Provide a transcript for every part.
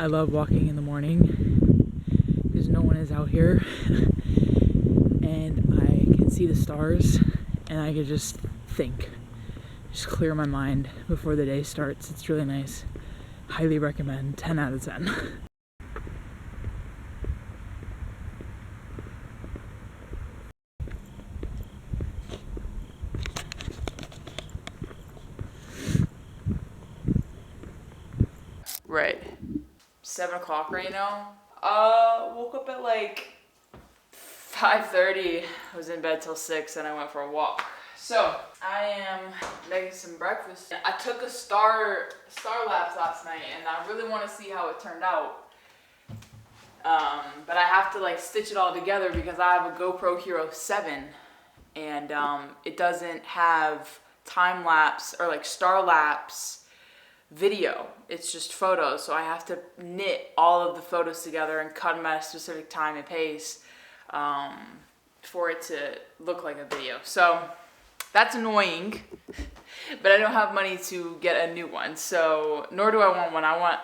I love walking in the morning because no one is out here and I can see the stars and I can just think, just clear my mind before the day starts. It's really nice. Highly recommend. 10 out of 10. Right. 7 o'clock right now. Woke up at like 5:30. I was in bed till 6 and I went for a walk. So I am making some breakfast. I took a star lapse last night and I really want to see how it turned out. But I have to like stitch it all together because I have a GoPro Hero 7 and it doesn't have time lapse or like star lapse video. It's just photos, so I have to knit all of the photos together and cut them at a specific time and pace for it to look like a video. So that's annoying, but I don't have money to get a new one, so nor do I want one. I want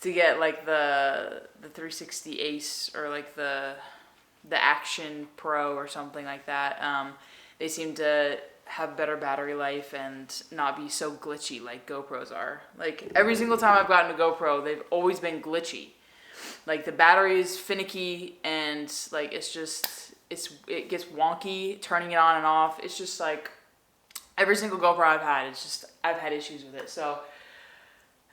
to get like the 360 Ace or like the Action Pro or something like that. They seem to have better battery life and not be so glitchy like GoPros are. Like every single time I've gotten a GoPro, they've always been glitchy. Like the battery is finicky and like it gets wonky turning it on and off. It's just like every single GoPro I've had, I've had issues with it. So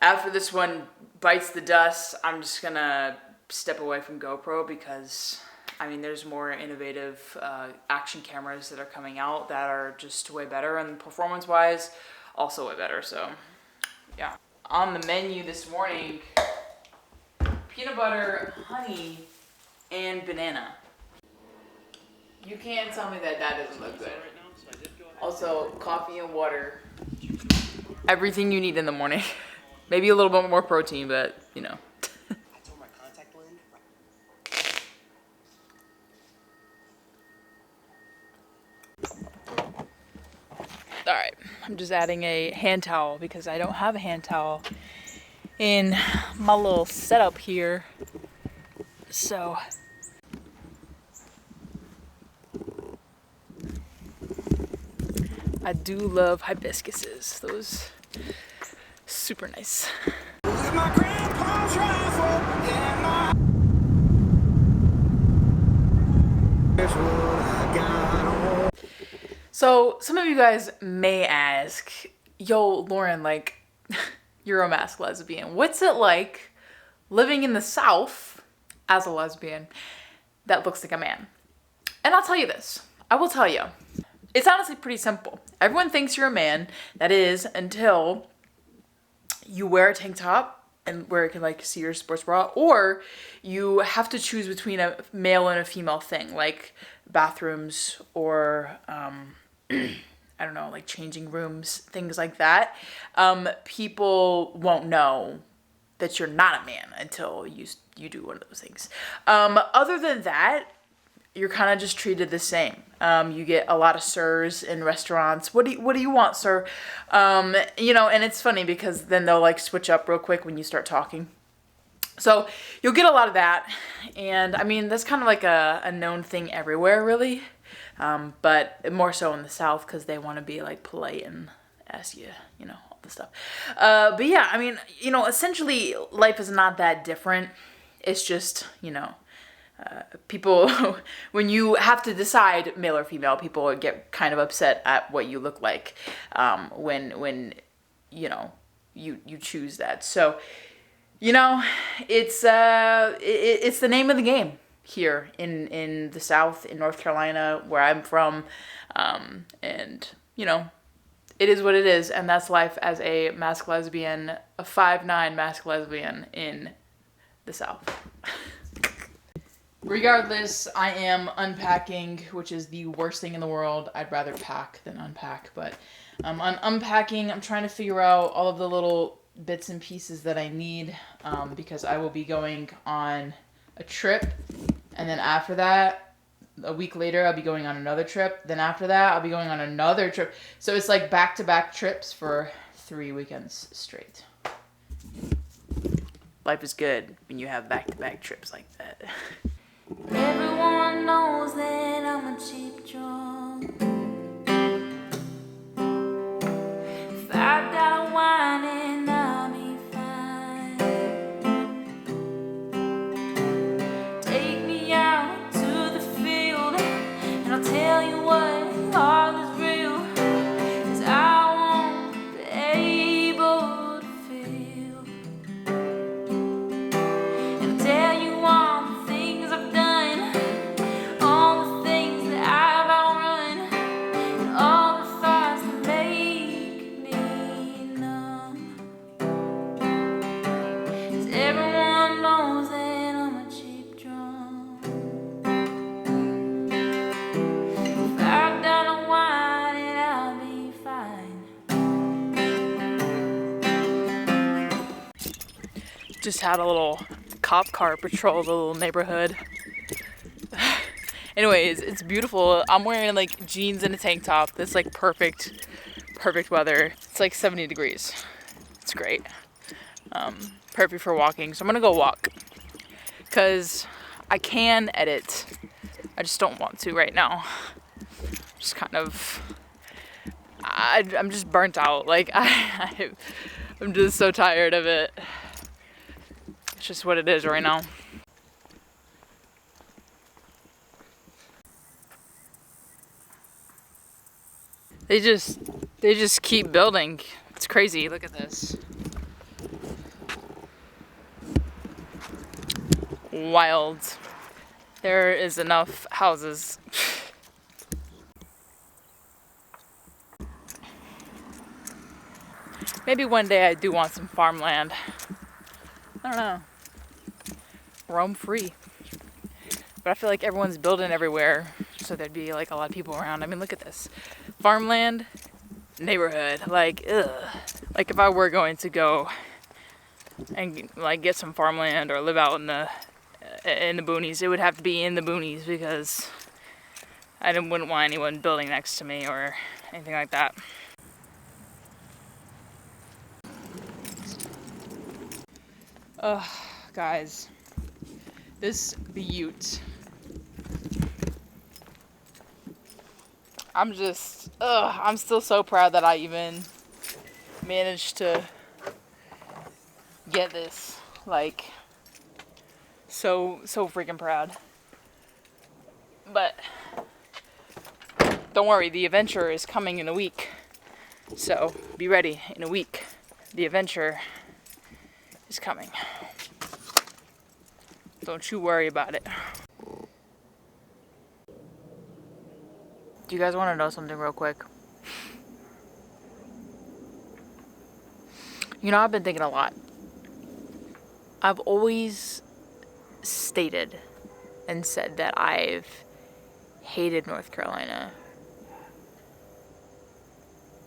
after this one bites the dust, I'm just gonna step away from GoPro because I mean, there's more innovative action cameras that are coming out that are just way better, and performance-wise, also way better. So, yeah. On the menu this morning, peanut butter, honey, and banana. You can't tell me that doesn't look good. Also, coffee and water. Everything you need in the morning. Maybe a little bit more protein, but, you know. Alright, I'm just adding a hand towel because I don't have a hand towel in my little setup here. So, I do love hibiscuses. Those super nice. So, some of you guys may ask, yo, Lauren, like, you're a masked lesbian. What's it like living in the South as a lesbian that looks like a man? And I'll tell you this. I will tell you. It's honestly pretty simple. Everyone thinks you're a man. That is until you wear a tank top and where it can like see your sports bra, or you have to choose between a male and a female thing, like bathrooms or I don't know, like changing rooms, things like that. People won't know that you're not a man until you do one of those things. Other than that, you're kind of just treated the same. You get a lot of sirs in restaurants. What do you want, sir? You know, and it's funny because then they'll like switch up real quick when you start talking. So you'll get a lot of that. And I mean, that's kind of like a known thing everywhere, really. But more so in the South because they want to be like polite and ask you, you know, all the stuff. But yeah, I mean, you know, essentially life is not that different. It's just, you know, people, when you have to decide male or female, people get kind of upset at what you look like when you know, you choose that. So, you know, it's the name of the game here in the South, in North Carolina, where I'm from, and, you know, it is what it is, and that's life as a masked lesbian, a 5'9" masked lesbian in the South. Regardless, I am unpacking, which is the worst thing in the world. I'd rather pack than unpack, but I'm unpacking. I'm trying to figure out all of the little bits and pieces that I need, because I will be going on a trip, and then after that, a week later, I'll be going on another trip. Then after that, I'll be going on another trip. So it's like back-to-back trips for 3 weekends straight. life is good when you have back-to-back trips like that. Everyone knows that I'm a cheap drunk. $5 wine and I'll be fine. Take me out to the field and I'll tell you what all is real. 'Cause I won't be able to feel. And I'll tell you all the things I've done, all the things that I've outrun, and all the thoughts that make me numb. 'Cause everyone knows that I'm a cheap drunk. $5 wine and I'll be fine. Just had a little cop car patrol the little neighborhood. Anyways, it's beautiful. I'm wearing like jeans and a tank top. It's like perfect weather. It's like 70 degrees. It's great. Perfect for walking. So I'm gonna go walk. Cause I can edit. I just don't want to right now. Just kind of, I'm just burnt out. Like I'm just so tired of it. It's just what it is right now. They just keep building. It's crazy. Look at this. Wild. There is enough houses. Maybe one day I do want some farmland. I don't know. Roam free. But I feel like everyone's building everywhere, so there'd be like a lot of people around. I mean, look at this. Farmland, neighborhood. Like, ugh. Like if I were going to go and like get some farmland or live out in the boonies, it would have to be in the boonies because I wouldn't want anyone building next to me or anything like that. Ugh, guys, this butte. I'm still so proud that I even managed to get this. Like, so freaking proud. But don't worry, the adventure is coming in a week. So be ready, in a week. The adventure is coming. Don't you worry about it. Do you guys want to know something real quick? You know, I've been thinking a lot. I've always stated and said that I've hated North Carolina.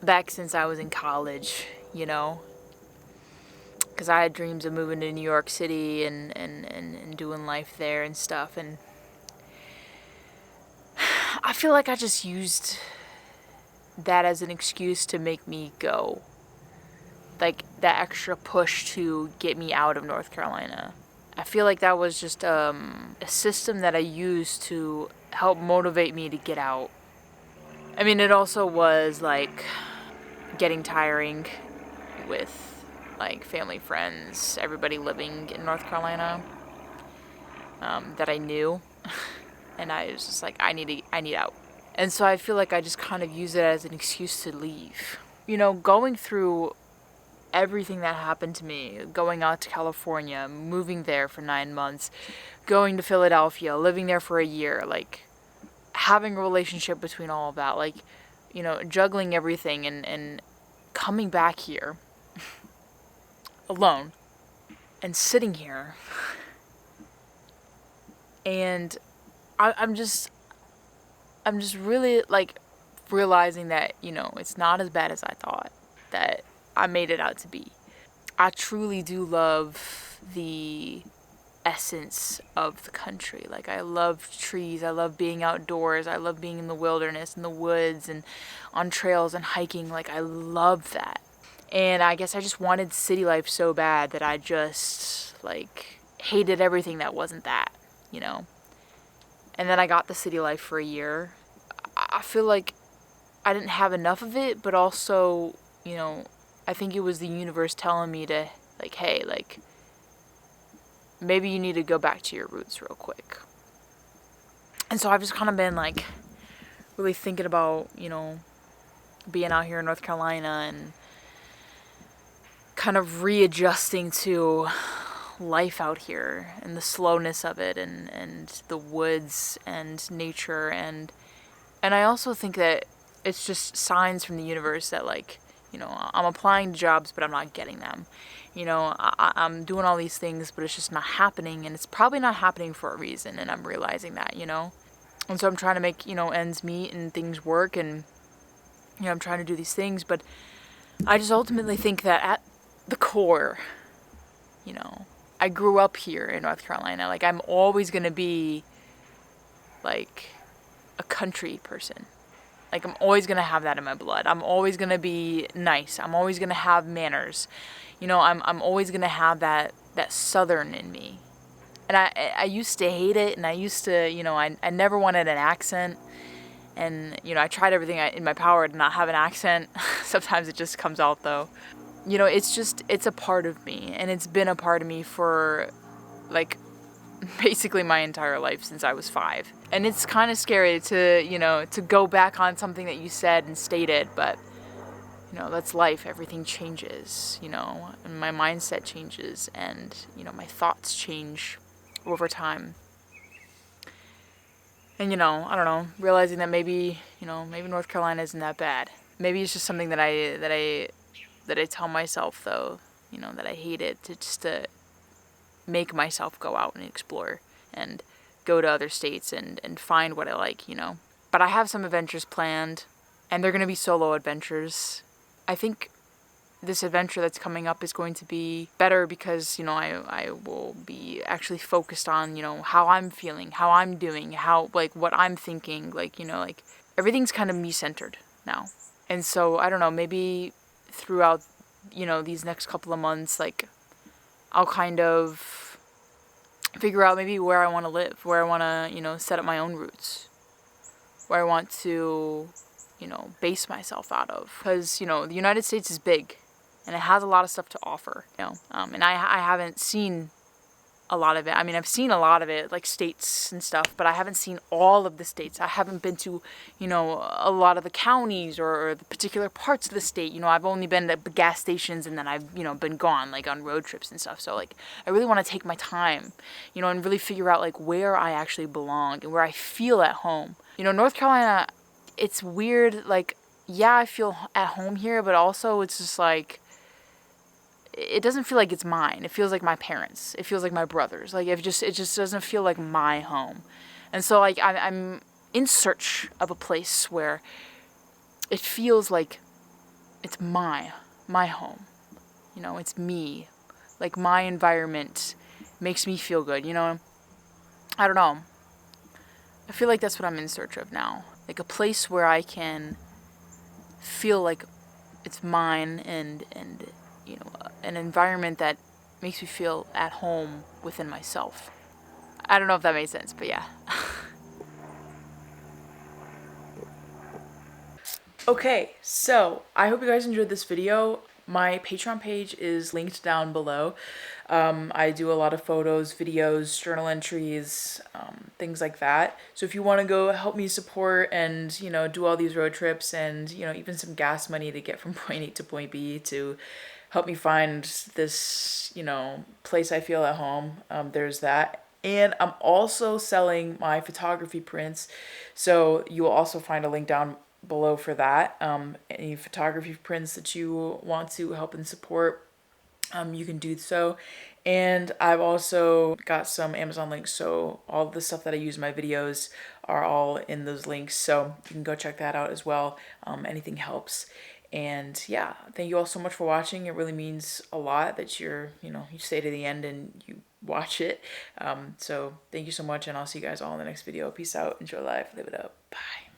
Back since I was in college, you know? Because I had dreams of moving to New York City and doing life there and stuff. And I feel like I just used that as an excuse to make me go. Like, that extra push to get me out of North Carolina. I feel like that was just a system that I used to help motivate me to get out. I mean, it also was, like, getting tiring with, like, family, friends, everybody living in North Carolina that I knew. And I was just like, I need out. And so I feel like I just kind of use it as an excuse to leave. You know, going through everything that happened to me, going out to California, moving there for 9 months, going to Philadelphia, living there for a year, like, having a relationship between all of that, like, you know, juggling everything and coming back here alone and sitting here. And I'm just really, like, realizing that, you know, it's not as bad as I thought that I made it out to be. I truly do love the essence of the country. Like, I love trees, I love being outdoors, I love being in the wilderness, in the woods, and on trails and hiking. Like, I love that. And I guess I just wanted city life so bad that I just like hated everything that wasn't that, you know. And then I got the city life for a year. I feel like I didn't have enough of it, but also, you know, I think it was the universe telling me to, like, hey, like, maybe you need to go back to your roots real quick. And so I've just kind of been, like, really thinking about, you know, being out here in North Carolina and kind of readjusting to life out here and the slowness of it and the woods and nature. And I also think that it's just signs from the universe that, like, you know, I'm applying to jobs, but I'm not getting them. You know, I'm doing all these things, but it's just not happening. And it's probably not happening for a reason. And I'm realizing that, you know. And so I'm trying to make, you know, ends meet and things work. And, you know, I'm trying to do these things. But I just ultimately think that at the core, you know, I grew up here in North Carolina. Like, I'm always going to be, like, a country person. Like, I'm always going to have that in my blood. I'm always going to be nice. I'm always going to have manners. You know, I'm always going to have that Southern in me. And I used to hate it, and I used to, you know, I never wanted an accent. And, you know, I tried everything in my power to not have an accent. Sometimes it just comes out, though. You know, it's a part of me. And it's been a part of me for, like, basically my entire life since I was 5. And it's kind of scary to, you know, to go back on something that you said and stated, but, you know, that's life. Everything changes, you know, and my mindset changes, and, you know, my thoughts change over time. And, you know, I don't know, realizing that maybe, you know, maybe North Carolina isn't that bad. Maybe it's just something that I tell myself, though, you know, that I hate it, to make myself go out and explore and go to other states and find what I like, you know. But I have some adventures planned, and they're going to be solo adventures. I think this adventure that's coming up is going to be better because, you know, I will be actually focused on, you know, how I'm feeling, how I'm doing, how, like, what I'm thinking, like, you know, like, everything's kind of me-centered now. And so, I don't know, maybe throughout, you know, these next couple of months, like, I'll kind of figure out maybe where I want to live, where I want to, you know, set up my own roots, where I want to, you know, base myself out of. Because, you know, the United States is big, and it has a lot of stuff to offer, you know. And I haven't seen a lot of it. I mean, I've seen a lot of it, like states and stuff, but I haven't seen all of the states. I haven't been to, you know, a lot of the counties or the particular parts of the state. You know, I've only been at the gas stations, and then I've, you know, been gone, like, on road trips and stuff. So, like, I really want to take my time, you know, and really figure out, like, where I actually belong and where I feel at home. You know, North Carolina, it's weird, like, yeah, I feel at home here, but also it's just, like, it doesn't feel like it's mine. It feels like my parents. It feels like my brothers. Like, it just doesn't feel like my home. And so, like, I'm in search of a place where it feels like it's my home. You know, it's me. Like, my environment makes me feel good, you know? I don't know. I feel like that's what I'm in search of now. Like, a place where I can feel like it's mine, and you know, an environment that makes me feel at home within myself. I don't know if that made sense, but yeah. Okay, so I hope you guys enjoyed this video. My Patreon page is linked down below. I do a lot of photos, videos, journal entries, things like that. So if you want to go help me support and, you know, do all these road trips and, you know, even some gas money to get from point A to point B to help me find this, you know, place I feel at home, there's that. And I'm also selling my photography prints, so you will also find a link down below for that. Any photography prints that you want to help and support, you can do so. And I've also got some Amazon links, so all the stuff that I use in my videos are all in those links, so you can go check that out as well. Anything helps. And yeah, thank you all so much for watching. It really means a lot that you stay to the end and you watch it. So thank you so much, and I'll see you guys all in the next video. Peace out, enjoy life, live it up, bye.